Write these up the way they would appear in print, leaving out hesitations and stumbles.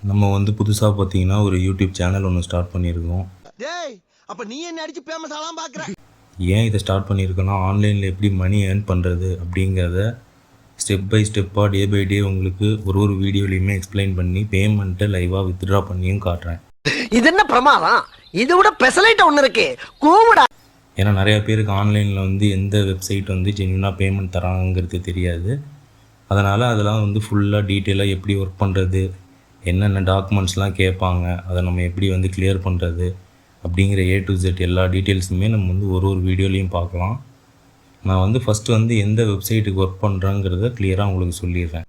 நம்ம வந்து புதுசாக பார்த்தீங்கன்னா ஒரு யூடியூப் சேனல் ஒன்று ஸ்டார்ட் பண்ணியிருக்கோம். அப்ப நீ என்ன அடிச்சு ஃபேமஸ் ஆலாம் பார்க்குற? ஏன் இதை ஸ்டார்ட் பண்ணியிருக்கோன்னா ஆன்லைனில் எப்படி மணி ஏர்ன் பண்ணுறது அப்படிங்கிறத ஸ்டெப் பை ஸ்டெப்பாக டே பை டே உங்களுக்கு ஒரு வீடியோலையுமே எக்ஸ்பிளைன் பண்ணி பேமெண்ட்டை லைவாக வித்ட்ரா பண்ணியும் காட்டுறேன். இது என்ன பிரமாதம்? இது விட பெசலைட் ஒன்று இருக்கு கூவுடா. ஏன்னா நிறையா பேருக்கு ஆன்லைனில் வந்து எந்த வெப்சைட் வந்து ஜென்யூனாக பேமெண்ட் தராங்கிறது தெரியாது. அதனால் அதெல்லாம் வந்து ஃபுல்லாக டீட்டெயிலாக எப்படி ஒர்க் பண்ணுறது, என்னென்ன டாக்குமெண்ட்ஸ்லாம் கேட்பாங்க, அதை நம்ம எப்படி வந்து கிளியர் பண்ணுறது அப்படிங்கிற A to Z எல்லா டீட்டெயில்ஸுமே நம்ம வந்து ஒரு வீடியோலையும் பார்க்கலாம். நான் வந்து ஃபஸ்ட்டு வந்து எந்த வெப்சைட்டுக்கு ஒர்க் பண்ணுறேங்கிறத கிளியராக உங்களுக்கு சொல்லிடுறேன்.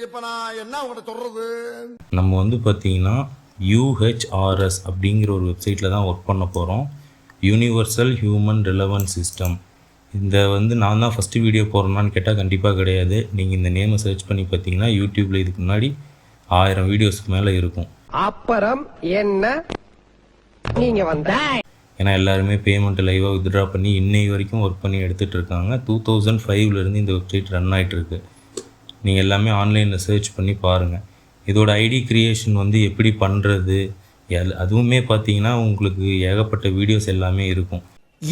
இப்போ நான் என்ன உங்கள்கிட்ட சொல்கிறது? நம்ம வந்து பார்த்திங்கன்னா UHRS அப்படிங்கிற ஒரு வெப்சைட்டில் தான் ஒர்க் பண்ண போகிறோம். Universal human relevance system. இந்த வந்து நான் தான் ஃபஸ்ட்டு வீடியோ போடுறேன்னான்னு கேட்டால் கண்டிப்பாக கிடையாது. நீங்கள் இந்த நேமை சர்ச் பண்ணி பார்த்தீங்கன்னா யூடியூப்பில் இதுக்கு முன்னாடி 1000 வீடியோஸ்க்கு மேலே இருக்கும். அப்புறம் என்ன நீங்க வந்த? ஏன்னா எல்லாருமே பேமெண்ட் லைவாக வித்ட்ரா பண்ணி இன்னை வரைக்கும் ஒர்க் பண்ணி எடுத்துகிட்டு இருக்காங்க. 2005 இந்த வெப்சைட் ரன் ஆகிட்டுருக்கு. நீங்கள் எல்லாமே ஆன்லைனில் சர்ச் பண்ணி பாருங்கள். இதோட ஐடி கிரியேஷன் வந்து எப்படி பண்ணுறது, அதுவுமே பார்த்தீங்கன்னா உங்களுக்கு ஏகப்பட்ட வீடியோஸ் எல்லாமே இருக்கும்.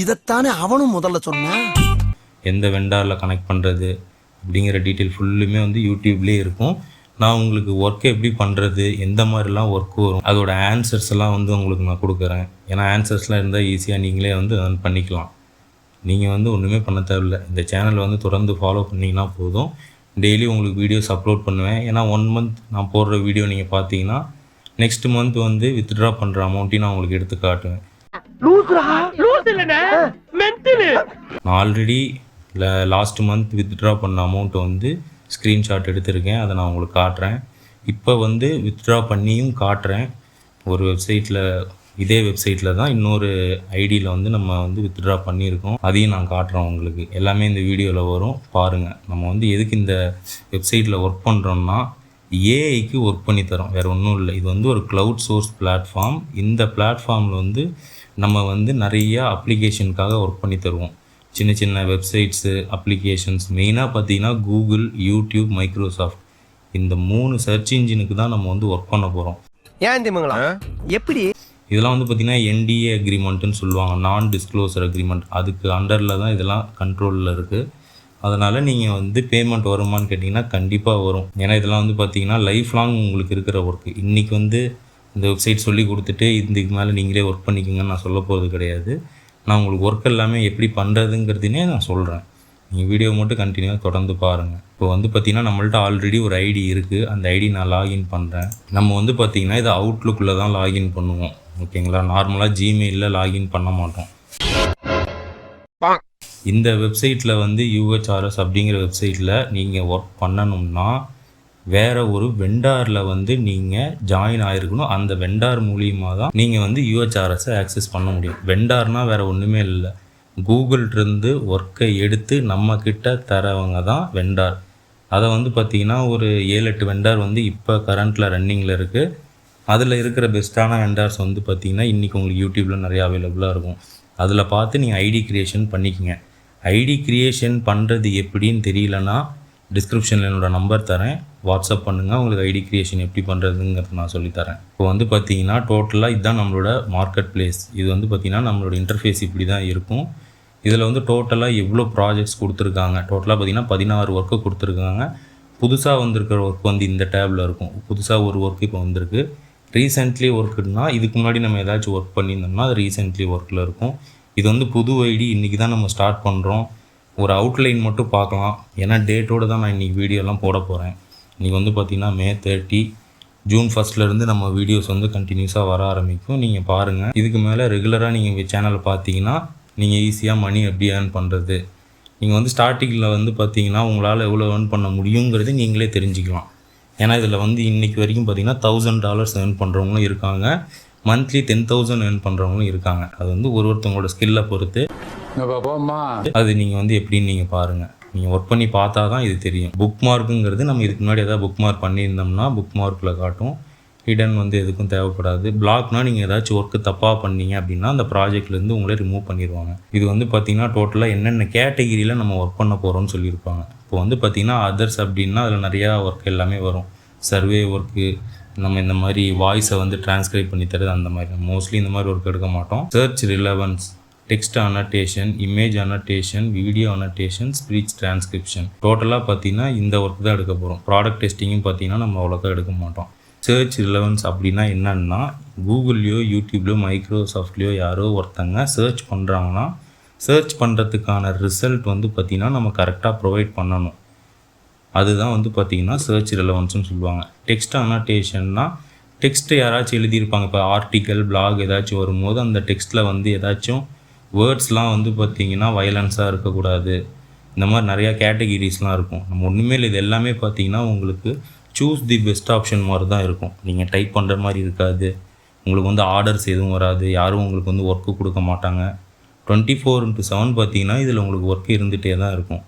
இதைத்தானே அவனும் முதல்ல சொன்னான். எந்த வெண்டாரில் கனெக்ட் பண்ணுறது அப்படிங்கிற டீட்டெயில் ஃபுல்லுமே வந்து யூடியூப்லேயே இருக்கும். நான் உங்களுக்கு ஒர்க்கை எப்படி பண்ணுறது, எந்த மாதிரிலாம் ஒர்க் வரும், அதோட ஆன்சர்ஸ் எல்லாம் வந்து உங்களுக்கு நான் கொடுக்குறேன். ஏன்னா ஆன்சர்ஸ்லாம் இருந்தால் ஈஸியாக நீங்களே வந்து ஏர்ன் பண்ணிக்கலாம். நீங்கள் வந்து ஒன்றுமே பண்ண தேவையில்லை. இந்த சேனலை வந்து தொடர்ந்து ஃபாலோ பண்ணிங்கன்னா போதும். டெய்லி உங்களுக்கு வீடியோஸ் அப்லோட் பண்ணுவேன். ஏன்னா 1 மந்த் நான் போடுற வீடியோ நீங்கள் பார்த்தீங்கன்னா நெக்ஸ்ட் மந்த் வந்து வித்ட்ரா பண்ணுற அமௌண்ட்டையும் நான் உங்களுக்கு எடுத்து காட்டுவேன். நான் ஆல்ரெடி லாஸ்ட் மந்த் வித்ட்ரா பண்ண அமௌண்ட்டை வந்து ஸ்க்ரீன்ஷாட் எடுத்திருக்கேன். அதை நான் உங்களுக்கு காட்டுறேன். இப்போ வந்து வித்ட்ரா பண்ணியும் காட்டுறேன். ஒரு வெப்சைட்டில், இதே வெப்சைட்டில் தான் இன்னொரு ஐடியில் வந்து நம்ம வந்து வித்ட்ரா பண்ணியிருக்கோம். அதையும் நான் காட்டுறேன் உங்களுக்கு. எல்லாமே இந்த வீடியோவில் வரும் பாருங்கள். நம்ம வந்து எதுக்கு இந்த வெப்சைட்டில் ஒர்க் பண்ணுறோம்னா ஏஐக்கு ஒர்க் பண்ணி தரோம், வேறு ஒன்றும் இல்லை. இது வந்து ஒரு க்ளவுட் சோர்ஸ் பிளாட்ஃபார்ம். இந்த பிளாட்ஃபார்மில் வந்து நம்ம வந்து நிறையா அப்ளிகேஷனுக்காக ஒர்க் பண்ணி தருவோம். சின்ன சின்ன வெப்சைட்ஸு, அப்ளிகேஷன்ஸ், மெயினாக பார்த்தீங்கன்னா கூகுள், யூடியூப், மைக்ரோசாஃப்ட், இந்த 3 சர்ச் இன்ஜினுக்கு தான் நம்ம வந்து ஒர்க் பண்ண போகிறோம். ஏன் தெரியுங்களா? எப்படி இதெல்லாம் வந்து பார்த்திங்கன்னா NDA அக்ரிமெண்ட்டுன்னு சொல்லுவாங்க, நான் டிஸ்க்ளோசர் அக்ரிமெண்ட். அதுக்கு அண்டரில் தான் இதெல்லாம் கண்ட்ரோலில் இருக்குது. அதனால் நீங்கள் வந்து பேமெண்ட் வருமானு கேட்டிங்கன்னா கண்டிப்பாக வரும். ஏன்னா இதெல்லாம் வந்து பார்த்திங்கன்னா லைஃப் லாங் உங்களுக்கு இருக்கிற ஒர்க்கு. இன்றைக்கி வந்து இந்த வெப்சைட் சொல்லி கொடுத்துட்டு இதுக்கு மேலே நீங்களே ஒர்க் பண்ணிக்கோங்கன்னு நான் சொல்ல போகிறது கிடையாது. நான் உங்களுக்கு ஒர்க் எல்லாமே எப்படி பண்ணுறதுங்கிறதுனே நான் சொல்கிறேன். நீங்கள் வீடியோ மட்டும் கண்டினியூவாக தொடர்ந்து பாருங்கள். இப்போ வந்து பார்த்திங்கன்னா நம்மள்ட்ட ஆல்ரெடி ஒரு ஐடி இருக்குது. அந்த ஐடி நான் லாகின் பண்ணுறேன். நம்ம வந்து பார்த்திங்கன்னா இதை அவுட்லுக்கில் தான் லாகின் பண்ணுவோம், ஓகேங்களா? நார்மலாக ஜிமெயிலில் லாகின் பண்ண மாட்டோம். இந்த வெப்சைட்டில் வந்து UHRS அப்படிங்கிற வெப்சைட்டில் நீங்கள் ஒர்க் பண்ணணும்னா வேறு ஒரு வெண்டாரில் வந்து நீங்கள் ஜாயின் ஆகிருக்கணும். அந்த வெண்டார் மூலியமாக தான் நீங்கள் வந்து UHRSை ஆக்சஸ் பண்ண முடியும். வெண்டார்னால் வேறு ஒன்றுமே இல்லை, கூகுள்கிட்டருந்து ஒர்க்கை எடுத்து நம்மக்கிட்ட தரவங்க தான் வெண்டார். அதை வந்து பார்த்திங்கன்னா ஒரு 7-8 வெண்டார் வந்து இப்போ கரண்ட்டில் ரன்னிங்கில் இருக்குது. அதில் இருக்கிற பெஸ்ட்டான வெண்டார்ஸ் வந்து பார்த்திங்கன்னா இன்றைக்கி உங்களுக்கு யூடியூப்பில் நிறையா அவைலபிளாக இருக்கும். அதில் பார்த்து நீங்கள் ஐடி க்ரியேஷன் பண்ணிக்கங்க. ஐடி க்ரியேஷன் பண்ணுறது எப்படின்னு தெரியலனா டிஸ்கிரிப்ஷனில் என்னோடய நம்பர் தரேன், வாட்ஸ்அப் பண்ணுங்கள். உங்களுக்கு ஐடி க்ரியேஷன் எப்படி பண்ணுறதுங்கிறது நான் சொல்லித்தரேன். இப்போ வந்து பார்த்திங்கன்னா டோட்டலாக இதுதான் நம்மளோட மார்க்கெட் பிளேஸ். இது வந்து பார்த்திங்கன்னா நம்மளோட இன்டர்ஃபேஸ் இப்படி தான் இருக்கும். இதில் வந்து டோட்டலாக எவ்வளோ ப்ராஜெக்ட்ஸ் கொடுத்துருக்காங்க, டோட்டலாக பார்த்திங்கன்னா 16 ஒர்க்கு கொடுத்துருக்காங்க. புதுசாக வந்திருக்கிற ஒர்க் வந்து இந்த டேபில் இருக்கும். புதுசாக ஒரு ஒர்க் இப்போ வந்திருக்கு. ரீசெண்ட்லி ஒர்க்குன்னா இதுக்கு முன்னாடி நம்ம ஏதாச்சும் ஒர்க் பண்ணியிருந்தோம்னா அது ரீசெண்ட்லி ஒர்க்கில் இருக்கும். இது வந்து புது ஐடி, இன்றைக்கி தான் நம்ம ஸ்டார்ட் பண்ணுறோம். ஒரு அவுட்லைன் மட்டும் பார்க்கலாம். ஏன்னா டேட்டோடு தான் நான் இன்றைக்கி வீடியோலாம் போட போகிறேன். இன்றைக்கி வந்து பார்த்திங்கன்னா May 30, June 1 நம்ம வீடியோஸ் வந்து கண்டினியூஸாக வர ஆரம்பிக்கும். நீங்கள் பாருங்கள். இதுக்கு மேலே ரெகுலராக நீங்கள் சேனலை பார்த்தீங்கன்னா நீங்கள் ஈஸியாக மணி எப்படி ஏர்ன் பண்ணுறது, நீங்கள் வந்து ஸ்டார்டிங்கில் வந்து பார்த்தீங்கன்னா உங்களால் எவ்வளோ ஏர்ன் பண்ண முடியுங்கிறது நீங்களே தெரிஞ்சுக்கலாம். ஏன்னா இதில் வந்து இன்றைக்கி வரைக்கும் பார்த்திங்கன்னா $1000 ஏர்ன் பண்ணுறவங்களும் இருக்காங்க, மந்த்லி 10,000 ஏர்ன் பண்ணுறவங்களும் இருக்காங்க. அது வந்து ஒருத்தவங்களோட ஸ்கில்லை பொறுத்து. அது நீங்கள் வந்து எப்படின்னு நீங்கள் பாருங்கள். நீங்கள் ஒர்க் பண்ணி பார்த்தா தான் இது தெரியும். புக் மார்க்குங்கிறது நம்ம இதுக்கு முன்னாடி எதாவது புக் மார்க் பண்ணியிருந்தோம்னா புக் மார்க்கில் காட்டும். ஹிடன் வந்து எதுக்கும் தேவைப்படாது. பிளாக்னால் நீங்கள் ஏதாச்சும் ஒர்க்கு தப்பாக பண்ணீங்க அப்படின்னா அந்த ப்ராஜெக்ட்லேருந்து உங்களே ரிமூவ் பண்ணிடுவாங்க. இது வந்து பார்த்திங்கன்னா டோட்டலாக என்னென்ன கேட்டகிரியில் நம்ம ஒர்க் பண்ண போகிறோம்னு சொல்லியிருப்பாங்க. இப்போ வந்து பார்த்திங்கன்னா அதர்ஸ் அப்படின்னா அதில் நிறையா ஒர்க் எல்லாமே வரும். சர்வே ஒர்க்கு, நம்ம இந்த மாதிரி வாய்ஸை வந்து டிரான்ஸ்கிரைப் பண்ணி தரது, அந்த மாதிரி மோஸ்ட்லி இந்த மாதிரி ஒர்க் எடுக்க மாட்டோம். Search relevance, text annotation, image annotation, video annotation, speech transcription, டோட்டலாக பார்த்தீங்கன்னா இந்த ஒர்க் தான் எடுக்க போகிறோம். ப்ராடக்ட் டெஸ்டிங்கும் பார்த்தீங்கன்னா நம்ம அவ்வளோக்கா எடுக்க மாட்டோம். சர்ச் ரிலவன்ஸ் அப்படின்னா என்னன்னா, கூகுள்லையோ யூடியூப்லையோ மைக்ரோசாஃப்ட்லேயோ யாரோ ஒருத்தங்க சர்ச் பண்ணுறாங்கன்னா சர்ச் பண்ணுறதுக்கான ரிசல்ட் வந்து பார்த்திங்கன்னா நம்ம கரெக்டாக ப்ரொவைட் பண்ணணும். அதுதான் வந்து பார்த்திங்கன்னா சர்ச் ரிலவன்ஸ்னு சொல்லுவாங்க. டெக்ஸ்ட் அனோட்டேஷன்னா டெக்ஸ்ட்டு யாராச்சும் எழுதியிருப்பாங்க. இப்போ ஆர்டிக்கல், பிளாக் ஏதாச்சும் வரும்போது அந்த டெக்ஸ்ட்டில் வந்து ஏதாச்சும் வேர்ட்ஸ்லாம் வந்து பார்த்திங்கன்னா வயலன்ஸாக இருக்கக்கூடாது. இந்த மாதிரி நிறையா கேட்டகிரிஸ்லாம் இருக்கும். நம்ம ஒன்றுமே இல்லை, இது எல்லாமே பார்த்திங்கன்னா உங்களுக்கு சூஸ் தி பெஸ்ட் ஆப்ஷன் மாதிரி தான் இருக்கும். நீங்கள் டைப் பண்ணுற மாதிரி இருக்காது. உங்களுக்கு வந்து ஆர்டர்ஸ் எதுவும் வராது. யாரும் உங்களுக்கு வந்து ஒர்க்கு கொடுக்க மாட்டாங்க. 24/7 பார்த்தீங்கன்னா இதில் உங்களுக்கு ஒர்க் இருந்துகிட்டே தான் இருக்கும்.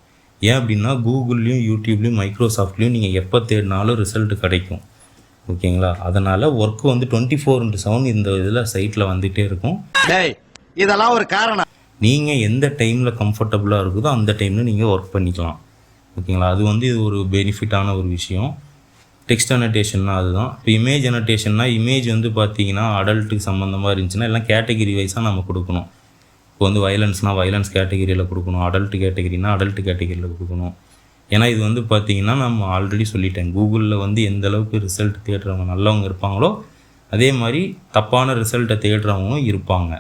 ஏன் அப்படின்னா கூகுள்லேயும் யூடியூப்லேயும் மைக்ரோசாஃப்ட்லேயும் நீங்கள் எப்போ தேடினாலும் ரிசல்ட் கிடைக்கும். ஓகேங்களா? அதனால் ஒர்க்கு வந்து 24/7 இந்த இதில் சைட்டில் வந்துகிட்டே இருக்கும். இதெல்லாம் ஒரு காரணம். நீங்கள் எந்த டைமில் கம்ஃபர்டபுளாக இருக்குதோ அந்த டைமில் நீங்கள் ஒர்க் பண்ணிக்கலாம். ஓகேங்களா? அது வந்து இது ஒரு பெனிஃபிட்டான ஒரு விஷயம். டெக்ஸ்ட் அனோட்டேஷன்னா அதுதான். இப்போ இமேஜ் அனோட்டேஷன்னா இமேஜ் வந்து பார்த்தீங்கன்னா அடல்ட்டுக்கு சம்மந்தமாக இருந்துச்சுன்னா எல்லாம் கேட்டகிரி வைஸாக நம்ம கொடுக்கணும். இப்போ வந்து வயலன்ஸ்னால் வயலன்ஸ் கேட்டகிரியில் கொடுக்கணும், அடல்ட் கேட்டகிரினா அடல்ட் கேட்டகிரியில் கொடுக்கணும். ஏன்னா இது வந்து பார்த்திங்கன்னா நம்ம ஆல்ரெடி சொல்லிட்டேன், கூகுளில் வந்து எந்த அளவுக்கு ரிசல்ட் தேடுறவங்க நல்லவங்க இருப்பாங்களோ அதே மாதிரி தப்பான ரிசல்ட்டை தேடுறவங்களும் இருப்பாங்க.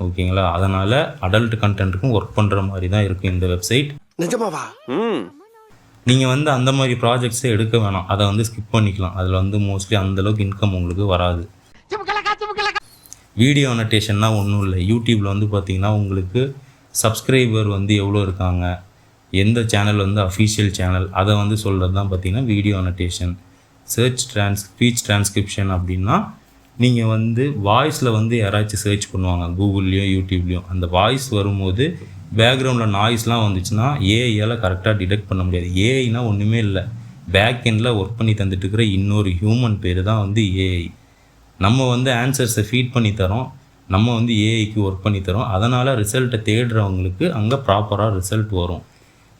ஓகேங்களா? அதனால் அடல்ட் கண்டென்ட்டுக்கும் ஒர்க் பண்ணுற மாதிரி தான் இருக்கும் இந்த வெப்சைட். நிஜமாவா? நீங்கள் வந்து அந்த மாதிரி ப்ராஜெக்ட்ஸே எடுக்க வேணாம், அதை வந்து ஸ்கிப் பண்ணிக்கலாம். அதில் வந்து மோஸ்ட்லி அந்தளவுக்கு இன்கம் உங்களுக்கு வராது. வீடியோ அனோட்டேஷன்னா ஒன்றும் இல்லை. யூடியூப்பில் வந்து பார்த்திங்கன்னா உங்களுக்கு சப்ஸ்கிரைபர் வந்து எவ்வளோ இருக்காங்க, எந்த சேனல் வந்து அஃபீஷியல் சேனல், அதை வந்து சொல்கிறது தான் பார்த்திங்கன்னா வீடியோ அனோட்டேஷன். ஸ்பீச் டிரான்ஸ்கிரிப்ஷன் அப்படின்னா நீங்கள் வந்து வாய்ஸில் வந்து யாராச்சும் சர்ச் பண்ணுவாங்க கூகுள்லேயும் யூடியூப்லேயும். அந்த வாய்ஸ் வரும்போது பேக்ரவுண்டில் நாய்ஸ்லாம் வந்துச்சுன்னா ஏஐயால் கரெக்டாக டிடெக்ட் பண்ண முடியாது. ஏஐனா ஒன்றுமே இல்லை, பேக் எண்டில் ஒர்க் பண்ணி தந்துட்டு இருக்கிற இன்னொரு ஹியூமன் பேர் தான் வந்து ஏஐ. நம்ம வந்து ஆன்சர்ஸை ஃபீட் பண்ணி தரோம், நம்ம வந்து ஏஐக்கு ஒர்க் பண்ணி தரோம். அதனால் ரிசல்ட்டை தேடுறவங்களுக்கு அங்கே ப்ராப்பராக ரிசல்ட் வரும்.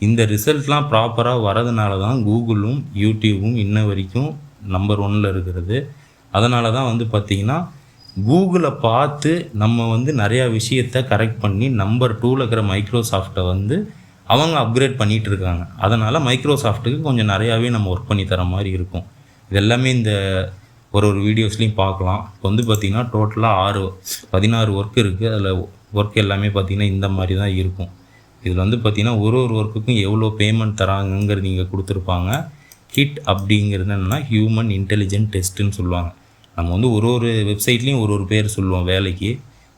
இந்த ரிசல்ட்லாம் ப்ராப்பராக வரதுனால தான் கூகுளும் யூடியூபும் இன்ன வரைக்கும் நம்பர் 1ல் இருக்கிறது. அதனால தான் வந்து பார்த்திங்கன்னா கூகுளை பார்த்து நம்ம வந்து நிறையா விஷயத்தை கரெக்ட் பண்ணி நம்பர் 2ல் இருக்கிற மைக்ரோசாஃப்ட்டை வந்து அவங்க அப்கிரேட் பண்ணிகிட்டு இருக்காங்க. அதனால் மைக்ரோசாஃப்ட்டுக்கு கொஞ்சம் நிறையாவே நம்ம ஒர்க் பண்ணி தர மாதிரி இருக்கும். இது எல்லாமே இந்த ஒரு வீடியோஸ்லையும் பார்க்கலாம். இப்போ வந்து பார்த்திங்கன்னா டோட்டலாக 16 ஒர்க் இருக்குது. அதில் ஒர்க் எல்லாமே பார்த்திங்கன்னா இந்த மாதிரி தான் இருக்கும். இதில் வந்து பார்த்திங்கன்னா ஒரு ஒர்க்குக்கும் எவ்வளோ பேமெண்ட் தராங்கங்கிறது நீங்கள் கொடுத்துருப்பாங்க. ஹிட் அப்படிங்கிறது என்னென்னா ஹியூமன் இன்டெலிஜென்ட் டெஸ்ட்டுன்னு சொல்லுவாங்க. நம்ம வந்து ஒரு வெப்சைட்லேயும் ஒரு பேர் சொல்லுவோம் வேலைக்கு.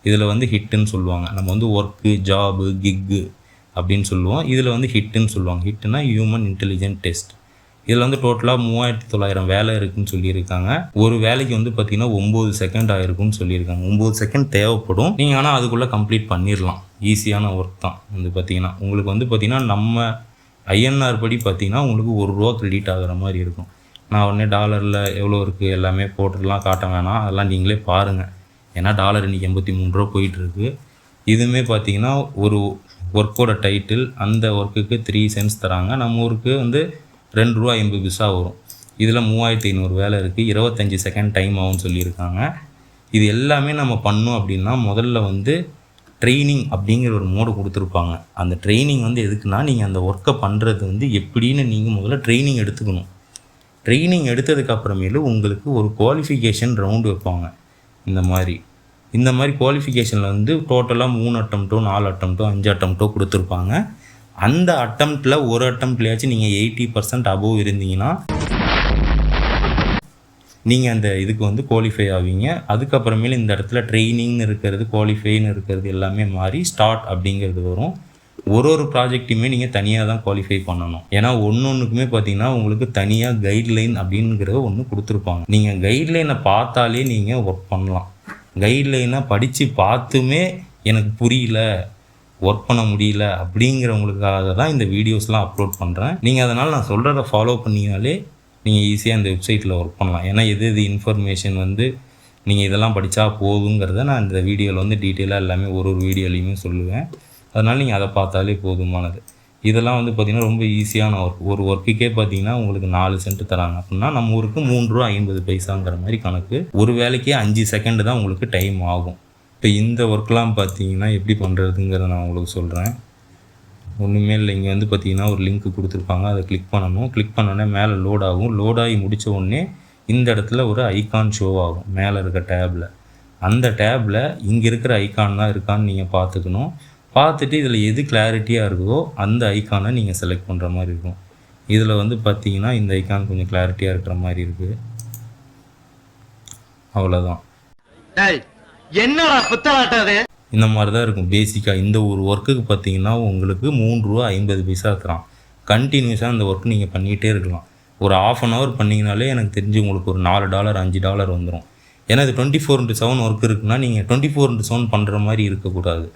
இதில் வந்து ஹிட்டுன்னு சொல்லுவாங்க. நம்ம வந்து ஒர்க்கு, ஜாபு, கிக்கு அப்படின்னு சொல்லுவோம். இதில் வந்து ஹிட்டுன்னு சொல்லுவாங்க. ஹிட்டுனா ஹியூமன் இன்டெலிஜென்ட் டெஸ்ட். இதில் வந்து டோட்டலாக 3900 வேலை இருக்குதுன்னு சொல்லியிருக்காங்க. ஒரு வேலைக்கு வந்து பார்த்திங்கன்னா 9 செகண்ட் ஆகிருக்குன்னு சொல்லியிருக்காங்க. 9 செகண்ட் தேவைப்படும். நீங்கள் ஆனால் அதுக்குள்ளே கம்ப்ளீட் பண்ணிடலாம். ஈஸியான ஒர்க் தான். வந்து பார்த்திங்கன்னா உங்களுக்கு வந்து பார்த்திங்கன்னா நம்ம ஐஎன்ஆர் படி பார்த்திங்கன்னா உங்களுக்கு ₹1 கிரெடிட் ஆகிற மாதிரி இருக்கும். நான் உடனே டாலரில் எவ்வளோ இருக்குது எல்லாமே போட்டுடலாம், காட்ட வேணாம், அதெல்லாம் நீங்களே பாருங்கள். ஏன்னா டாலர் இன்றைக்கி ₹83 போயிட்டுருக்கு. இதுவுமே பார்த்திங்கன்னா ஒரு ஒர்க்கோட டைட்டில், அந்த ஒர்க்குக்கு 3 சென்ட்ஸ் தராங்க. நம்ம ஊருக்கு வந்து ₹2.80 வரும். இதில் 3500 வேலை இருக்குது. 25 செகண்ட் டைம் ஆகும்னு சொல்லியிருக்காங்க. இது எல்லாமே நம்ம பண்ணோம் அப்படின்னா முதல்ல வந்து ட்ரைனிங் அப்படிங்கிற ஒரு மோடு கொடுத்துருப்பாங்க. அந்த ட்ரைனிங் வந்து எதுக்குன்னா நீங்கள் அந்த ஒர்க்கை பண்ணுறது வந்து எப்படின்னு நீங்கள் முதல்ல ட்ரைனிங் எடுத்துக்கணும். ட்ரைனிங் எடுத்ததுக்கப்புறமேலு உங்களுக்கு ஒரு குவாலிஃபிகேஷன் ரவுண்டு வைப்பாங்க. இந்த மாதிரி குவாலிஃபிகேஷனில் வந்து டோட்டலாக 3 அட்டம்ப்ட்டோ 4 அட்டம்ப்ட்டோ 5 அட்டம்ப்ட்டோ கொடுத்துருப்பாங்க. அந்த அட்டம்ப்டில் ஒரு அட்டம்ப்ட்லையாச்சும் நீங்கள் 80% அபோவ் இருந்தீங்கன்னா நீங்கள் அந்த இதுக்கு வந்து குவாலிஃபை ஆவீங்க. அதுக்கப்புறமேல இந்த இடத்துல ட்ரைனிங்னு இருக்கிறது, குவாலிஃபைன்னு இருக்கிறது எல்லாமே மாறி ஸ்டார்ட் அப்படிங்கிறது வரும். ஒரு ப்ராஜெக்ட்டுமே நீங்கள் தனியாக தான் குவாலிஃபை பண்ணணும். ஏன்னா ஒன்றுக்குமே பார்த்தீங்கன்னா உங்களுக்கு தனியாக கைட்லைன் அப்படிங்கிறத ஒன்று கொடுத்துருப்பாங்க. நீங்கள் கைட்லைனை பார்த்தாலே நீங்கள் ஒர்க் பண்ணலாம். கைட்லைனை படித்து பார்த்துமே எனக்கு புரியல, ஒர்க் பண்ண முடியல அப்படிங்கிறவங்களுக்காக தான் இந்த வீடியோஸ்லாம் அப்லோட் பண்ணுறேன். நீங்கள் அதனால் நான் சொல்கிறத ஃபாலோ பண்ணினாலே நீங்கள் ஈஸியாக இந்த வெப்சைட்டில் ஒர்க் பண்ணலாம். ஏன்னா எது இன்ஃபர்மேஷன் வந்து நீங்கள் இதெல்லாம் படித்தா போதுங்கிறத நான் இந்த வீடியோவில் வந்து டீட்டெயிலாக எல்லாமே ஒரு வீடியோலையுமே சொல்லுவேன். அதனால் நீங்கள் அதை பார்த்தாலே போதுமானது. இதெல்லாம் வந்து பார்த்திங்கன்னா ரொம்ப ஈஸியான ஒர்க். ஒரு ஒர்க்குக்கே பார்த்தீங்கன்னா உங்களுக்கு 4 சென்ட் தராங்க அப்படின்னா நம்ம ஊருக்கு ₹3.50 மாதிரி கணக்கு. ஒரு வேலைக்கே 5 செகண்ட் தான் உங்களுக்கு டைம் ஆகும். இப்போ இந்த ஒர்க்லாம் பார்த்தீங்கன்னா எப்படி பண்ணுறதுங்கிறத நான் உங்களுக்கு சொல்கிறேன். ஒன்றுமே இல்லை, இங்கே வந்து பார்த்தீங்கன்னா ஒரு லிங்க் கொடுத்துருப்பாங்க, அதை கிளிக் பண்ணணும். கிளிக் பண்ணோடனே மேலே லோட் ஆகும். லோடாகி முடித்த உடனே இந்த இடத்துல ஒரு ஐகான் ஷோ ஆகும் மேலே இருக்க டேபில். அந்த டேபில் இங்கே இருக்கிற ஐகான் தான் இருக்கான்னு நீங்கள் பார்த்துக்கணும். பார்த்துட்டு இதில் எது கிளாரிட்டியாக இருக்குதோ அந்த ஐக்கானை நீங்கள் செலக்ட் பண்ணுற மாதிரி இருக்கும். இதில் வந்து பார்த்தீங்கன்னா இந்த ஐக்கான் கொஞ்சம் கிளாரிட்டியாக இருக்கிற மாதிரி இருக்குது. அவ்வளோதான். என்னடா புத்தலாட்டாது? இந்த மாதிரி தான் இருக்கும் பேசிக்காக. இந்த ஒரு ஒர்க்குக்கு பார்த்தீங்கன்னா உங்களுக்கு ₹3.50 தரான். கண்டினியூஸாக அந்த ஒர்க் நீங்கள் பண்ணிகிட்டே இருக்கலாம். ஒரு ½ அன் ஹவர் பண்ணிங்கனாலே எனக்கு தெரிஞ்சு உங்களுக்கு ஒரு $4 $5 வந்துடும். ஏன்னா இது 24/7 ஒர்க் இருக்குன்னா நீங்கள் 24/7 பண்ணுற மாதிரி இருக்கக்கூடாது.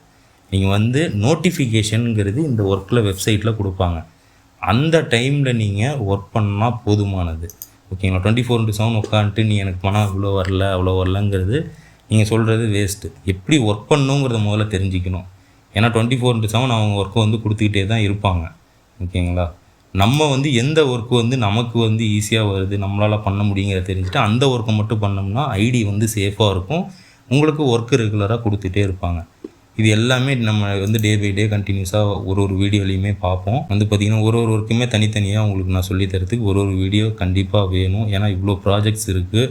நீங்கள் வந்து நோட்டிஃபிகேஷனுங்கிறது இந்த ஒர்க்கில் வெப்சைட்டில் கொடுப்பாங்க. அந்த டைமில் நீங்கள் ஒர்க் பண்ணால் போதுமானது. ஓகேங்களா? 24/7 உட்காந்துட்டு நீ எனக்கு பணம் இவ்வளோ வரல அவ்வளோ வரலங்கிறது நீங்கள் சொல்கிறது வேஸ்ட்டு. எப்படி ஒர்க் பண்ணணுங்கிறத முதல்ல தெரிஞ்சுக்கணும். ஏன்னா 24/7 அவங்க ஒர்க்கை வந்து கொடுத்துக்கிட்டே தான் இருப்பாங்க. ஓகேங்களா? நம்ம வந்து எந்த ஒர்க்கு வந்து நமக்கு வந்து ஈஸியாக வருது, நம்மளால் பண்ண முடியுங்கிறத தெரிஞ்சுட்டு அந்த ஒர்க்கை மட்டும் பண்ணோம்னா ஐடி வந்து சேஃபாக இருக்கும். உங்களுக்கு ஒர்க்கு ரெகுலராக கொடுத்துட்டே இருப்பாங்க. இது எல்லாமே நம்ம வந்து டே பை டே கண்டினியூஸாக ஒரு வீடியோலையுமே பார்ப்போம். வந்து பார்த்திங்கன்னா ஒரு ஒர்க்குமே தனித்தனியாக உங்களுக்கு நான் சொல்லித்தரத்துக்கு ஒரு வீடியோ கண்டிப்பாக வேணும். ஏன்னா இவ்வளோ ப்ராஜெக்ட்ஸ் இருக்குது.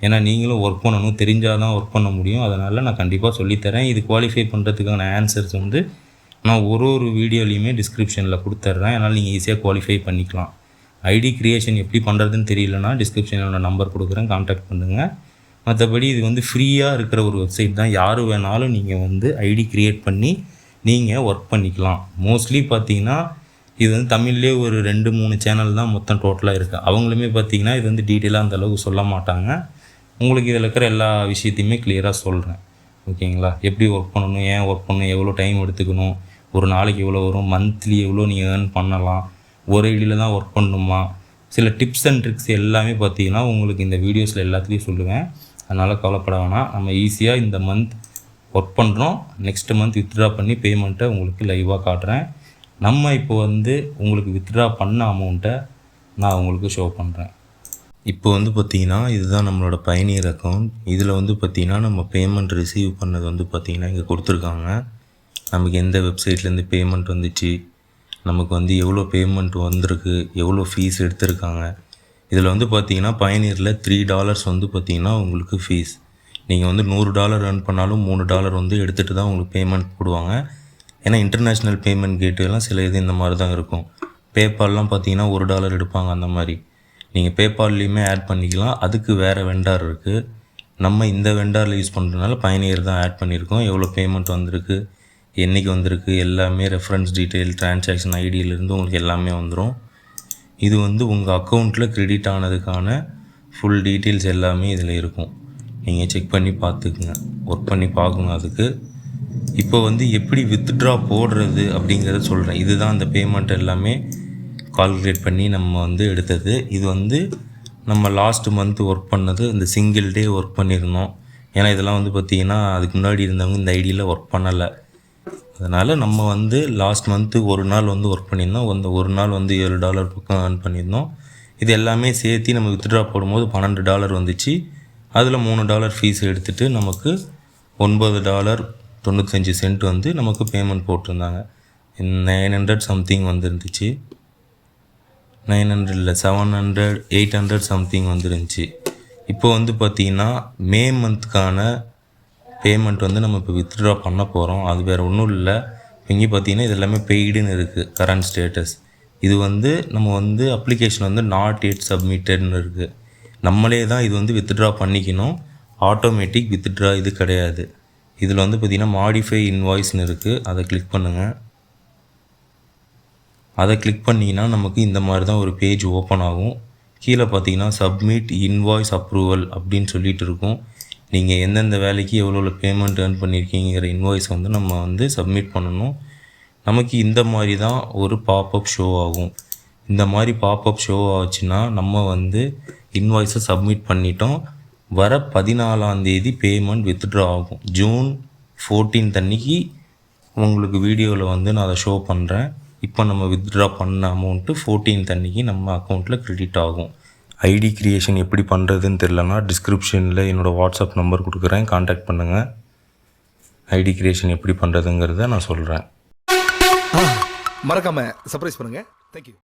ஏன்னா நீங்களும் ஒர்க் பண்ணணும், தெரிஞ்சால் தான் ஒர்க் பண்ண முடியும். அதனால் நான் கண்டிப்பாக சொல்லித்தரேன். இது குவாலிஃபை பண்ணுறதுக்கான ஆன்சர்ஸ் வந்து நான் ஒரு வீடியோலையுமே டிஸ்கிரிப்ஷனில் கொடுத்துட்றேன். அதனால் நீங்கள் ஈஸியாக குவாலிஃபை பண்ணிக்கலாம். ஐடி க்ரியேஷன் எப்படி பண்ணுறதுன்னு தெரியலனா டிஸ்கிரிப்ஷனில் நம்பர் கொடுக்குறேன், கான்டாக்ட் பண்ணுங்கள். மற்றபடி இது வந்து ஃப்ரீயாக இருக்கிற ஒரு வெப்சைட் தான். யார் வேணாலும் நீங்கள் வந்து ஐடி க்ரியேட் பண்ணி நீங்கள் ஒர்க் பண்ணிக்கலாம். மோஸ்ட்லி பார்த்தீங்கன்னா இது வந்து தமிழ்லேயே ஒரு 2-3 சேனல் தான் மொத்தம் டோட்டலாக இருக்குது. அவங்களுமே பார்த்தீங்கன்னா இது வந்து டீட்டெயிலாக அந்தளவுக்கு சொல்ல மாட்டாங்க. உங்களுக்கு இதில் இருக்கிற எல்லா விஷயத்தையுமே கிளியராக சொல்கிறேன். ஓகேங்களா? எப்படி ஒர்க் பண்ணணும், ஏன் ஒர்க் பண்ணணும், எவ்வளோ டைம் எடுத்துக்கணும், ஒரு நாளைக்கு எவ்வளோ வரும், மந்த்லி எவ்வளோ நீங்கள் ஏர்ன் பண்ணலாம், ஒரு ஐடியில் தான் ஒர்க் பண்ணணுமா, சில டிப்ஸ் அண்ட் ட்ரிக்ஸ் எல்லாமே பார்த்தீங்கன்னா உங்களுக்கு இந்த வீடியோஸில் எல்லாத்துலேயும் சொல்லுவேன். அதனால் கவலைப்பட வேணாம். நம்ம ஈஸியாக இந்த மந்த் ஒர்க் பண்ணுறோம், நெக்ஸ்ட் மந்த் வித்ட்ரா பண்ணி பேமெண்ட்டை உங்களுக்கு லைவாக காட்டுறேன். நம்ம இப்போ வந்து உங்களுக்கு வித்ட்ரா பண்ண அமௌண்ட்டை நான் உங்களுக்கு ஷோ பண்ணுறேன். இப்போ வந்து பார்த்திங்கன்னா இதுதான் நம்மளோட பயணியர் அக்கௌண்ட். இதில் வந்து பார்த்திங்கன்னா நம்ம பேமெண்ட் ரிசீவ் பண்ணது வந்து பார்த்திங்கன்னா இங்கே கொடுத்துருக்காங்க. நமக்கு எந்த வெப்சைட்லேருந்து பேமெண்ட் வந்துச்சு, நமக்கு வந்து எவ்வளோ பேமெண்ட் வந்திருக்கு, எவ்வளோ ஃபீஸ் எடுத்திருக்காங்க. இதில் வந்து பார்த்திங்கன்னா பயணியரில் $3 வந்து பார்த்திங்கன்னா உங்களுக்கு ஃபீஸ். நீங்கள் வந்து $100 earn பண்ணாலும் $3 வந்து எடுத்துகிட்டு தான் உங்களுக்கு பேமெண்ட் போடுவாங்க. ஏன்னா இன்டர்நேஷ்னல் பேமெண்ட் கேட்வேலாம் சில இது இந்த மாதிரி தான் இருக்கும். பேபால்லாம் பார்த்திங்கன்னா $1 எடுப்பாங்க. அந்த மாதிரி நீங்கள் பேபால்லையுமே ஆட் பண்ணிக்கலாம். அதுக்கு வேறு வெண்டார் இருக்குது. நம்ம இந்த வெண்டாரில் யூஸ் பண்ணுறதுனால பயணியர் தான் ஆட் பண்ணியிருக்கோம். எவ்வளோ பேமெண்ட் வந்திருக்கு, என்றைக்கு வந்திருக்கு, எல்லாமே ரெஃபரன்ஸ் டீட்டெயில், டிரான்சாக்ஷன் ஐடியிலேருந்து உங்களுக்கு எல்லாமே வந்துடும். இது வந்து உங்கள் அக்கௌண்ட்டில் கிரெடிட் ஆனதுக்கான ஃபுல் டீட்டெயில்ஸ் எல்லாமே இதில் இருக்கும். நீங்கள் செக் பண்ணி பார்த்துக்குங்க, ஒர்க் பண்ணி பார்க்கணும். அதுக்கு இப்போ வந்து எப்படி வித்ட்ரா போடுறது அப்படிங்கிறத சொல்கிறேன். இதுதான் அந்த பேமெண்ட் எல்லாமே கால்குலேட் பண்ணி நம்ம வந்து எடுத்தது. இது வந்து நம்ம லாஸ்ட் மந்த் ஒர்க் பண்ணது, இந்த சிங்கிள் டே ஒர்க் பண்ணியிருந்தோம். ஏன்னா இதெல்லாம் வந்து பார்த்திங்கன்னா அதுக்கு முன்னாடி இருந்தவங்க இந்த ஐடியில் ஒர்க் பண்ணலை. அதனால் நம்ம வந்து லாஸ்ட் மந்த்து ஒரு நாள் வந்து ஒர்க் பண்ணியிருந்தோம். அந்த ஒரு நாள் வந்து $7 பக்கம் earn பண்ணியிருந்தோம். இது எல்லாமே சேர்த்து நம்ம வித்ட்ரா போடும்போது $12 வந்துச்சு. அதில் $3 ஃபீஸ் எடுத்துகிட்டு நமக்கு $9.95 வந்து நமக்கு பேமெண்ட் போட்டிருந்தாங்க. 900 சம்திங் வந்துருந்துச்சு. 900 இல்லை, 700 800 சம்திங் வந்துருந்துச்சு. இப்போ வந்து பார்த்திங்கன்னா மே மந்த்துக்கான பேமெண்ட் வந்து நம்ம இப்போ வித்ட்ரா பண்ண போகிறோம். அது வேறு ஒன்றும் இல்லை. இங்கே பார்த்தீங்கன்னா இது எல்லாமே பெய்டுன்னு இருக்குது. கரண்ட் ஸ்டேட்டஸ் இது வந்து நம்ம வந்து அப்ளிகேஷன் வந்து நாட் எட் சப்மிட்டட்னு இருக்குது. நம்மளே தான் இது வந்து வித்ட்ரா பண்ணிக்கணும். ஆட்டோமேட்டிக் வித்ட்ரா இது கிடையாது. இதில் வந்து பார்த்திங்கன்னா மாடிஃபை இன்வாய்ஸ்னு இருக்குது. அதை கிளிக் பண்ணுங்கள். அதை கிளிக் பண்ணிங்கன்னா நமக்கு இந்த மாதிரி தான் ஒரு பேஜ் ஓப்பன் ஆகும். கீழே பார்த்தீங்கன்னா சப்மிட் இன்வாய்ஸ் அப்ரூவல் அப்படின்னு சொல்லிட்டு இருக்கும். நீங்கள் எந்தெந்த வேலைக்கு எவ்வளோ பேமெண்ட் ஏர்ன் பண்ணியிருக்கீங்கிற இன்வாய்ஸ் வந்து நம்ம வந்து சப்மிட் பண்ணணும். நமக்கு இந்த மாதிரி தான் ஒரு பாப்அப் ஷோ ஆகும். இந்த மாதிரி பாப்அப் ஷோ ஆச்சுன்னா நம்ம வந்து இன்வாய்ஸை சப்மிட் பண்ணிட்டோம். வர 14ஆம் தேதி பேமெண்ட் வித்ட்ரா ஆகும். ஜூன் 14 அன்னைக்கு உங்களுக்கு வீடியோவில் வந்து நான் அதை ஷோ பண்ணுறேன். இப்போ நம்ம வித்ட்ரா பண்ண அமௌண்ட்டு 14th அன்னைக்கு நம்ம அக்கௌண்ட்டில் கிரெடிட் ஆகும். ஐடி கிரியேஷன் எப்படி பண்ணுறதுன்னு தெரிலனா டிஸ்கிரிப்ஷனில் என்னோடய வாட்ஸ்அப் நம்பர் கொடுக்குறேன், காண்டாக்ட் பண்ணுங்கள். ஐடி கிரியேஷன் எப்படி பண்ணுறதுங்கிறத நான் சொல்கிறேன். மறக்காம சர்ப்ரைஸ் பண்ணுங்க. தேங்க்யூ.